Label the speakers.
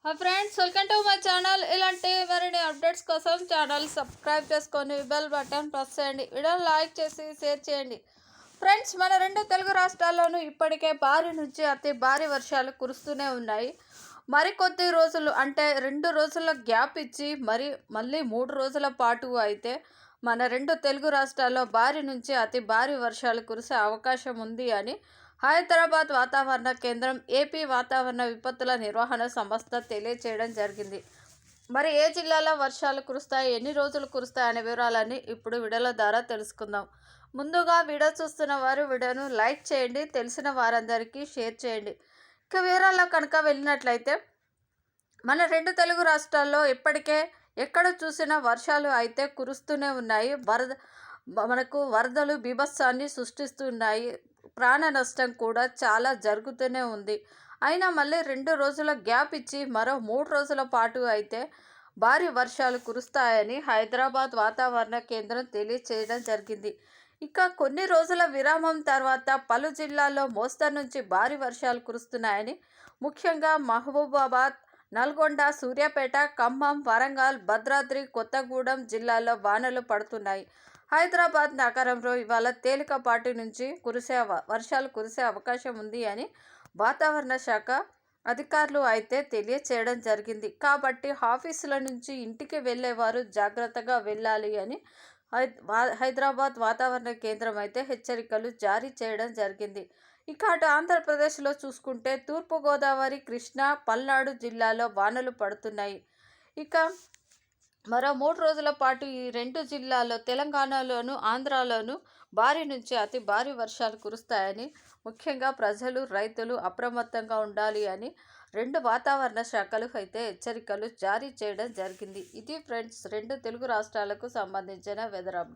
Speaker 1: Hi friends, welcome to my channel. ఇలాంటి మరిన్ని updates కోసం ఛానల్ సబ్స్క్రైబ్ చేసుకొని బెల్ బటన్ ప్రెస్ చేయండి. వీడియోని లైక్ చేసి షేర్ చేయండి. ఫ్రెండ్స్, మన రెండు తెలుగు రాష్ట్రాల్లోనూ ఇప్పటికే భారీ నుంచి అతి భారీ వర్షాలు కురుస్తూనే ఉన్నాయి. మరికొద్ది రోజులు అంటే 2 రోజుల గ్యాప్ ఇచ్చి మళ్ళీ 3 రోజుల పాటు అయితే మన రెండు తెలుగు రాష్ట్రాల్లో భారీ నుంచి అతి భారీ వర్షాలు కురిసే అవకాశం ఉంది అని హైదరాబాద్ వాతావరణ కేంద్రం, ఏపీ వాతావరణ విపత్తుల నిర్వహణ సంస్థ తెలియచేయడం జరిగింది. మరి ఏ జిల్లాలో వర్షాలు కురుస్తాయి, ఎన్ని రోజులు కురుస్తాయి అనే వివరాలన్నీ ఇప్పుడు వీడియోల ద్వారా తెలుసుకుందాం. ముందుగా వీడియో చూస్తున్న వారు వీడియోను లైక్ చేయండి, తెలిసిన వారందరికీ షేర్ చేయండి. ఇక వివరాల్లో కనుక వెళ్ళినట్లయితే మన రెండు తెలుగు రాష్ట్రాల్లో ఇప్పటికే ఎక్కడ చూసినా వర్షాలు అయితే కురుస్తూనే ఉన్నాయి. మనకు వరదలు బీభత్సాన్ని సృష్టిస్తున్నాయి. ప్రాణ నష్టం కూడా చాలా జరుగుతూనే ఉంది. అయినా మళ్ళీ 2 రోజుల గ్యాప్ ఇచ్చి మరో 3 రోజుల పాటు అయితే భారీ వర్షాలు కురుస్తాయని హైదరాబాద్ వాతావరణ కేంద్రం తెలియచేయడం జరిగింది. ఇక కొన్ని రోజుల విరామం తర్వాత పలు జిల్లాల్లో మోస్తరు నుంచి భారీ వర్షాలు కురుస్తున్నాయని, ముఖ్యంగా మహబూబాబాద్, నల్గొండ, సూర్యాపేట, ఖమ్మం, వరంగల్, భద్రాద్రి కొత్తగూడెం జిల్లాల్లో వానలు పడుతున్నాయి. హైదరాబాద్ నగరంలో ఇవాళ తేలికపాటి నుంచి వర్షాలు కురిసే అవకాశం ఉంది అని వాతావరణ శాఖ అధికారులు అయితే తెలియచేయడం జరిగింది. కాబట్టి ఆఫీసుల నుంచి ఇంటికి వెళ్ళేవారు జాగ్రత్తగా వెళ్ళాలి అని హైదరాబాద్ వాతావరణ కేంద్రం అయితే హెచ్చరికలు జారీ చేయడం జరిగింది. ఇక అటు ఆంధ్రప్రదేశ్లో చూసుకుంటే తూర్పుగోదావరి, కృష్ణా, పల్నాడు జిల్లాలో వానలు పడుతున్నాయి. ఇక మరో 3 రోజుల పాటు ఈ 2 జిల్లాల్లో, తెలంగాణలోను, ఆంధ్రాలోను భారీ నుంచి అతి భారీ వర్షాలు కురుస్తాయని, ముఖ్యంగా ప్రజలు, రైతులు అప్రమత్తంగా ఉండాలి అని 2 వాతావరణ శాఖలు అయితే హెచ్చరికలు జారీ చేయడం జరిగింది. ఇది ఫ్రెండ్స్, 2 తెలుగు రాష్ట్రాలకు సంబంధించిన వెదర్ అప్డేట్.